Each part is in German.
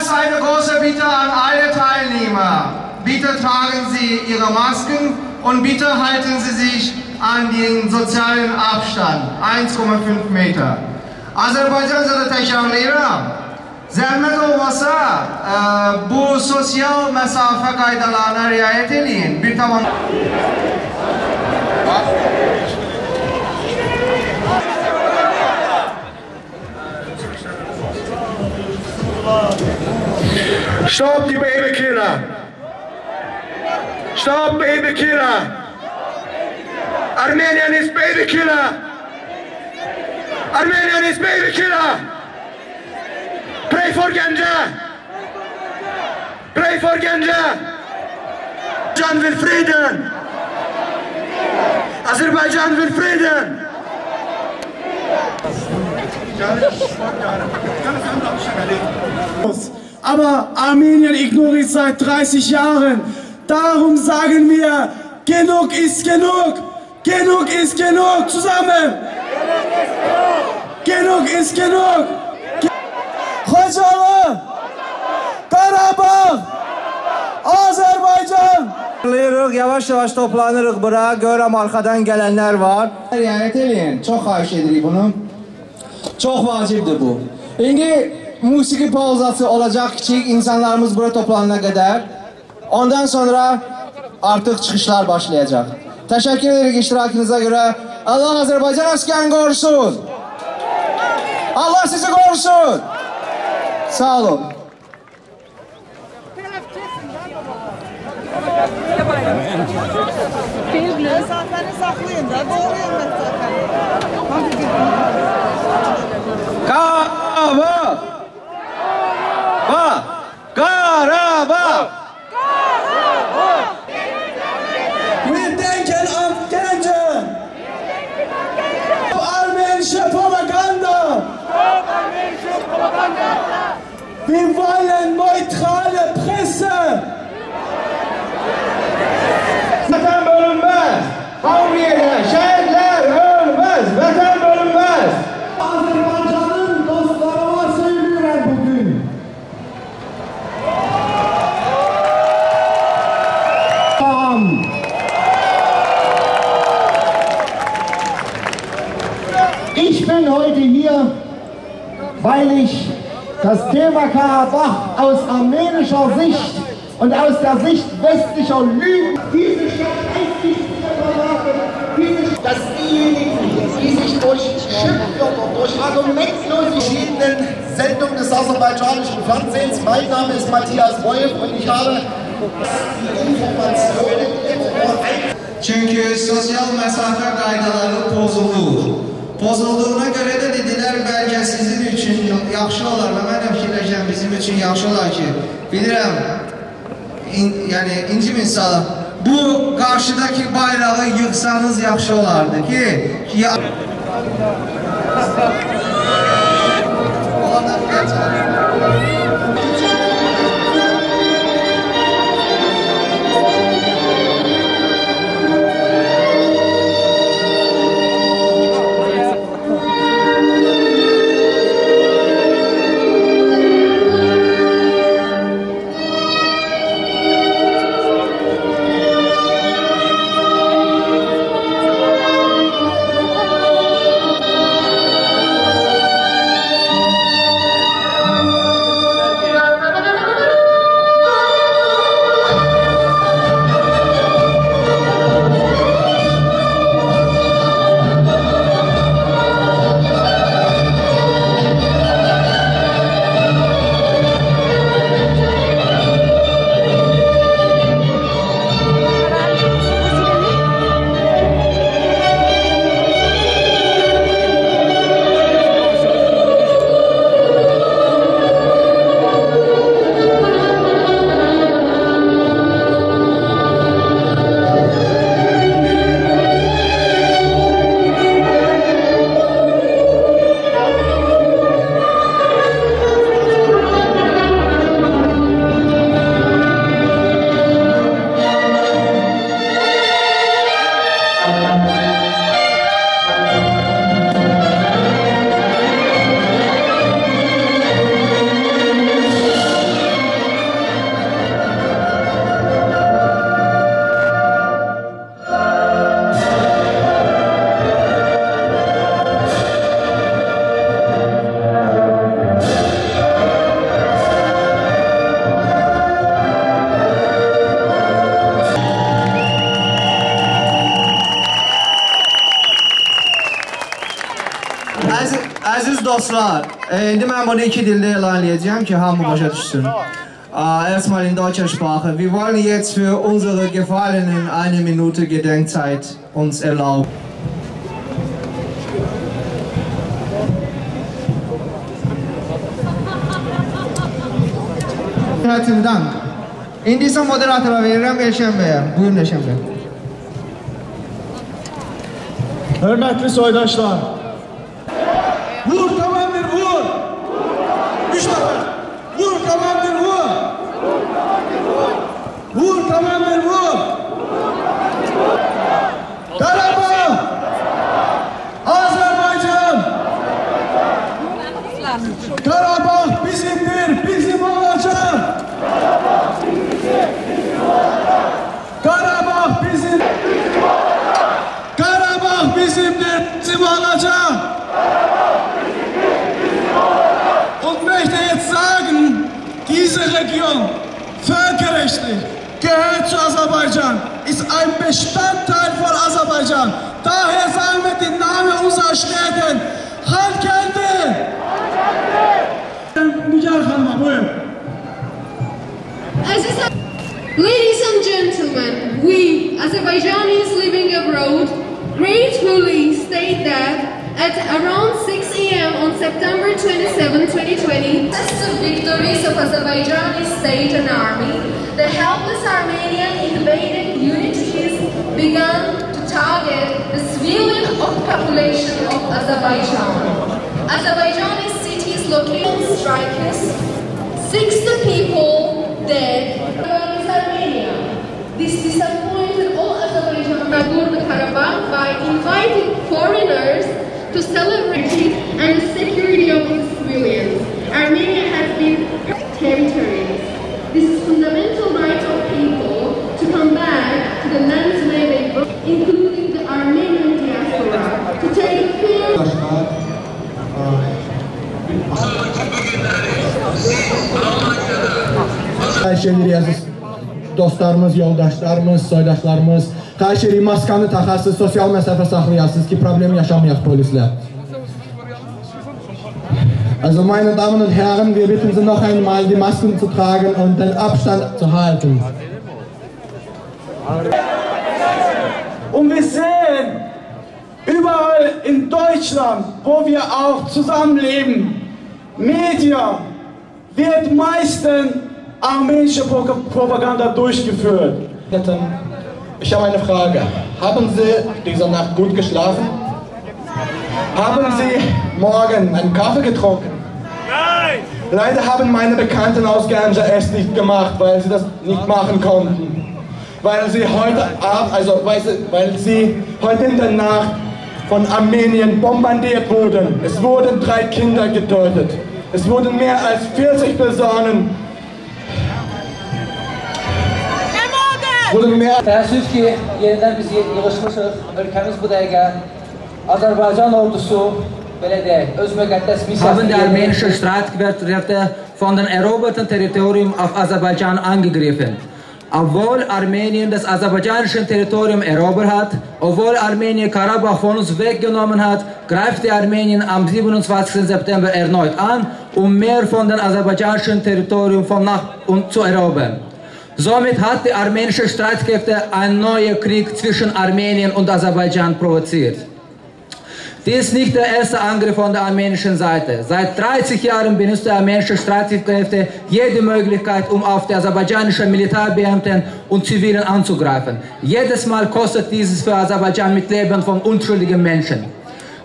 ist eine große Bitte an alle Teilnehmer. Bitte tragen Sie Ihre Masken und bitte halten Sie sich an den sozialen Abstand, 1,5 Meter. Azərbaycanca təkrarlayıram. Zəhmət olmasa bu sosial məsafə qaydalarına riayət edin. Bir tamam. Stop die Babykiller! Stop Babykiller! Armenian is Babykiller! Armenian is Babykiller! Pray for Ganja! Pray for Ganja! Azerbaijan will Frieden! Azerbaijan will Frieden! Aber Armenien ignoriert seit 30 Jahren. Darum sagen wir, genug ist genug. Genug ist genug. Zusammen. Genug ist genug. Xocalı, Qarabağ, Azerbaycan. Yavaş yavaş toplanırıq bura. Görəm arxadan gələnlər var. Riayət edin. Çox xahiş edirik bunu. Çox vacibdir bu. İndi musiki pauzası olacaq kiçik insanlarımız bura toplanana qədər. Ondan sonra artıq çıxışlar başlayacaq. Təşəkkür edirik iştirakınıza görə. Allah Azərbaycan askərini qorusun. Allah sizi qorusun. Sağ olun. Mesafəni saxlayın da, qoruyun mesafəni. Qarabağ! Qarabağ! Wir denken an Ganja. Armenische Propaganda. Wir wollen neutrale Presse. Vətən bölünməz! Qavmiyyətə, şəhidlər ölməz! Vətən bölünməz! Azerbaycan'ın dostlarıma söylüyorum bugün. Ich bin heute hier, weil ich das Thema Karabach aus armenischer Sicht und aus der Sicht westlicher Lügen, diese Stadt einzig dass diejenigen, die sich durch Schimpfwörter, durch argumentlose verschiedenen Sendungen des aserbaidschanischen Fernsehens, mein Name ist Matthias Wolf und ich habe die Informationen Çünkü sosyal mesafe qaydaları pozulduğuna göre de dediler belki sizin için yaxşı olar ve ben de fikirləşəm bizim için yaxşı olar ki bilirəm yani inci misal bu karşıdaki bayrağı yıksanız yaxşı olardı ki dostlar, indi mən bunu 2 dildə elanlayacağım ki, hamı başa düşsün. Erstmal in deutscher Sprache. Wir wollen jetzt für unsere Gefallenen eine Minute Gedenkzeit uns erlauben. Herzlichen Dank. In dieser Moderatora verirəm Elşənbəyə. Buyurun Elşənbə. Hörmətli soydaşlar. Vur komandir vur. 3 defa. Vur komandir vur. Vur komandir vur. Karabağ. Azerbaycan. Karabağ bizimdir, bizim olacak. Karabağ bizim. Karabağ bizimdir, bizim olacak. Und möchte jetzt sagen, diese Region, völkerrechtlich, gehört zu Aserbaidschan, ist ein Bestandteil von Aserbaidschan. Daher sagen wir den Namen unserer Städte. Halkende! Ladies and gentlemen, we, Azerbaijanis living abroad, gratefully state that at around 6 a.m. on September 27, 2020, successive victories of Azerbaijani state and army, the helpless Armenian invaded unities began to target the civilian population of Azerbaijan. Azerbaijani cities located strikers, 60 people dead. Is Armenia. This disappointed all Azerbaijan Nagorno-Karabakh by inviting foreigners to celebrate and the security of its civilians. Armenia has been territories. This is fundamental right of people to come back to the lands where they belong, including the Armenian diaspora, to take a fair. Aziz dostlarımız, yoldaşlarımız, soydaşlarımız, xahiş edirik maskanı taxarsınız, sosial məsafə saxlayasınız ki, problem yaşamayaq polislər. Also meine Damen und Herren, wir bitten Sie noch einmal, die Masken zu tragen und den Abstand zu halten. Und wir sehen, überall in Deutschland, wo wir auch zusammenleben, Medien, wird meistens armenische Propaganda durchgeführt. Ich habe eine Frage. Haben Sie diese Nacht gut geschlafen? Haben Sie morgen einen Kaffee getrunken? Nein! Leider haben meine Bekannten aus Ganja es nicht gemacht, weil sie das nicht machen konnten. Weil sie heute Abend, also weil sie heute in der Nacht von Armenien bombardiert wurden. Es wurden 3 Kinder getötet. Es wurden mehr als 40 Personen. Təəssüf ki, yenidən biz yığışmışıq, ülkəmiz bu dəqiqə Azerbaycan ordusu, belə deyək, öz müqəddəs missiyası... Haben die armenische Streitkräfte von dem eroberten Territorium auf Aserbaidschan angegriffen. Obwohl Armenien das aserbaidschanische Territorium erobert hat, obwohl Armenien Karabach von uns weggenommen hat, greift die Armenien am 27. September erneut an, um mehr von dem aserbaidschanischen Territorium zu erobern. Somit hat die armenische Streitkräfte einen neuen Krieg zwischen Armenien und Aserbaidschan provoziert. Dies ist nicht der erste Angriff von der armenischen Seite. Seit 30 Jahren benutzt die armenische Streitkräfte jede Möglichkeit, um auf die aserbaidschanischen Militärbeamten und Zivilen anzugreifen. Jedes Mal kostet dieses für Aserbaidschan mit Leben von unschuldigen Menschen.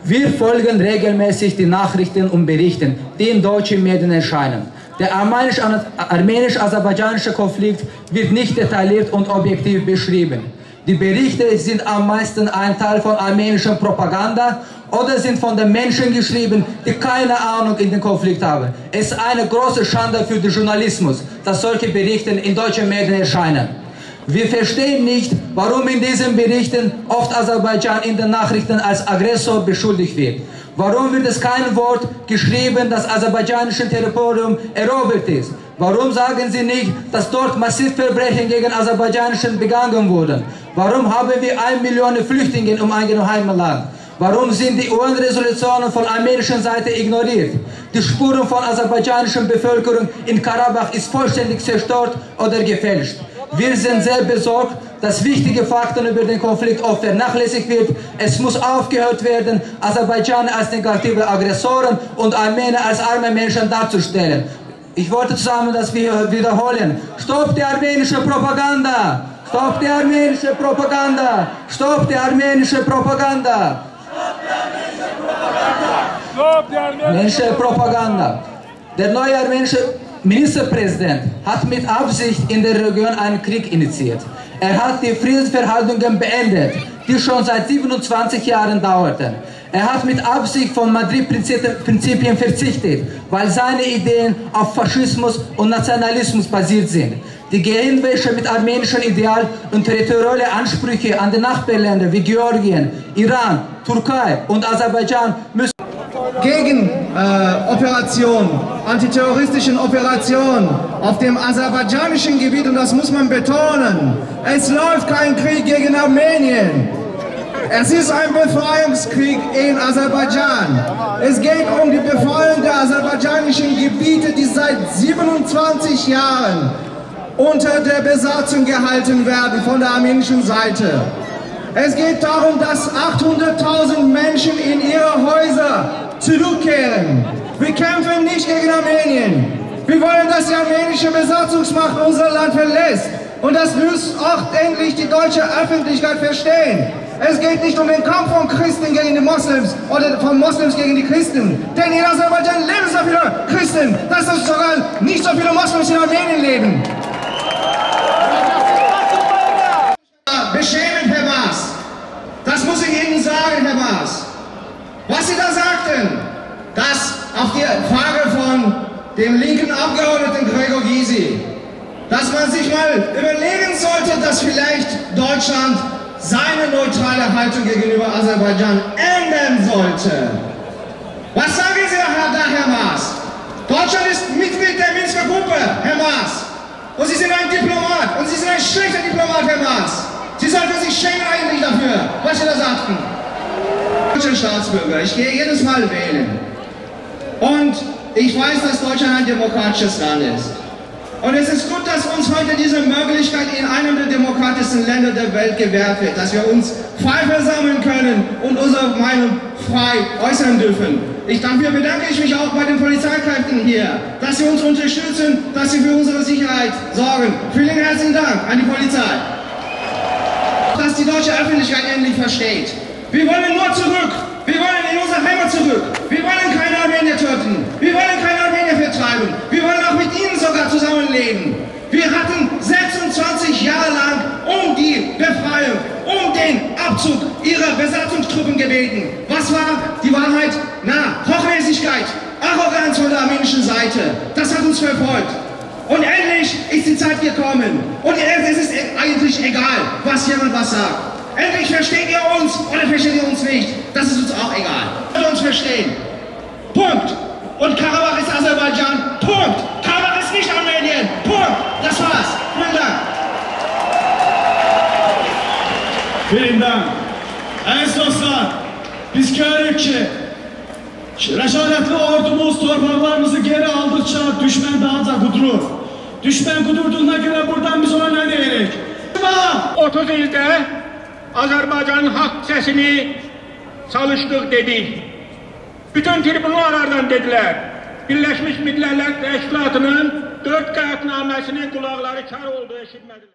Wir folgen regelmäßig die Nachrichten und Berichten, die in deutschen Medien erscheinen. Der armenisch-aserbaidschanische Konflikt wird nicht detailliert und objektiv beschrieben. Die Berichte sind am meisten ein Teil von armenischer Propaganda oder sind von den Menschen geschrieben, die keine Ahnung in den Konflikt haben. Es ist eine große Schande für den Journalismus, dass solche Berichte in deutschen Medien erscheinen. Wir verstehen nicht, warum in diesen Berichten oft Aserbaidschan in den Nachrichten als Aggressor beschuldigt wird. Warum wird es kein Wort geschrieben, dass aserbaidschanisches Territorium erobert ist? Warum sagen Sie nicht, dass dort massiv Verbrechen gegen Aserbaidschanischen begangen wurden? Warum haben wir 1 Million Flüchtlinge im eigenen Heimatland? Warum sind die UN-Resolutionen von armenischer Seite ignoriert? Die Spuren von aserbaidschanischer Bevölkerung in Karabach ist vollständig zerstört oder gefälscht. Wir sind sehr besorgt, dass wichtige Fakten über den Konflikt oft vernachlässigt wird. Es muss aufgehört werden, Aserbaidschaner als negative Aggressoren und Armenier als arme Menschen darzustellen. Ich wollte zusammen das wiederholen. Stopp die armenische Propaganda! Stopp die armenische Propaganda! Stopp die armenische Propaganda! Armenische Propaganda. Der neue armenische Ministerpräsident hat mit Absicht in der Region einen Krieg initiiert. Er hat die Friedensverhandlungen beendet, die schon seit 27 Jahren dauerten. Er hat mit Absicht von Madrid-Prinzipien verzichtet, weil seine Ideen auf Faschismus und Nationalismus basiert sind. Die Gegenwäsche mit armenischen Ideal und territoriale Ansprüche an die Nachbarländer wie Georgien, Iran, Türkei und Aserbaidschan müssen gegen Operationen, antiterroristischen Operationen auf dem aserbaidschanischen Gebiet, und das muss man betonen. Es läuft kein Krieg gegen Armenien. Es ist ein Befreiungskrieg in Aserbaidschan. Es geht um die Befreiung der aserbaidschanischen Gebiete, die seit 27 Jahren unter der Besatzung gehalten werden von der armenischen Seite. Es geht darum, dass 800.000 Menschen in ihre Häuser zurückkehren. Wir kämpfen nicht gegen Armenien. Wir wollen, dass die armenische Besatzungsmacht unser Land verlässt. Und das muss auch endlich die deutsche Öffentlichkeit verstehen. Es geht nicht um den Kampf von Christen gegen die Moslems oder von Moslems gegen die Christen. Denn in Aserbaidschan leben so viele Christen, dass es sogar nicht so viele Moslems in Armenien leben. Beschämend, Herr Maas. Das muss ich Ihnen sagen, Herr Maas. Was Sie da sagten, dass auf die Frage von dem linken Abgeordneten Gregor Gysi, dass man sich mal überlegen sollte, dass vielleicht Deutschland seine neutrale Haltung gegenüber Aserbaidschan ändern sollte. Was sagen Sie da, Herr Maas? Deutschland ist Mitglied der Minsker Gruppe, Herr Maas. Und Sie sind ein Diplomat. Und Sie sind ein schlechter Diplomat, Herr Maas. Sie sollten sich schämen eigentlich dafür, was Sie da sagten. Deutscher Staatsbürger, ich gehe jedes Mal wählen. Und ich weiß, dass Deutschland ein demokratisches Land ist. Und es ist gut, dass uns heute diese Möglichkeit in einem der demokratischsten Länder der Welt gewährt wird, dass wir uns frei versammeln können und unsere Meinung frei äußern dürfen. Dafür bedanke ich mich auch bei den Polizeikräften hier, dass sie uns unterstützen, dass sie für unsere Sicherheit sorgen. Vielen herzlichen Dank an die Polizei. Dass die deutsche Öffentlichkeit endlich versteht. Wir wollen nur zurück. Wir wollen in unsere Heimat zurück. Wir wollen keine Armenier töten. Wir wollen keine Armenier vertreiben. Wir wollen auch mit ihnen sogar zusammenleben. Wir hatten 26 Jahre lang um die Befreiung, um den Abzug ihrer Besatzungstruppen gebeten. Was war die Wahrheit? Hochlässigkeit, Arroganz von der armenischen Seite. Das hat uns verfolgt. Und endlich ist die Zeit gekommen. Und es ist eigentlich egal, was jemand was sagt. Endlich versteht ihr uns oder versteht ihr uns nicht. Das ist uns auch egal. Wir uns verstehen. Punkt. Und Karabach ist Aserbaidschan. Punkt. Karabach ist nicht Armenien. Punkt. Das war's. Vielen Dank. Vielen Dank. Aziz dostlar, biz görürük ki Reşadetli ordumuz torpaqlarımızı geri aldıkça düşman daha da kudurur. Düşman kudurduğuna göre buradan biz ona ne diyerek? 30 ilde Azerbaycan'ın hak sesini çalıştık dedik. Bütün tribunlardan dediler. Birleşmiş Milletler Teşkilatı'nın 4 qətnaməsinin kulakları kar oldu, eşitmediler.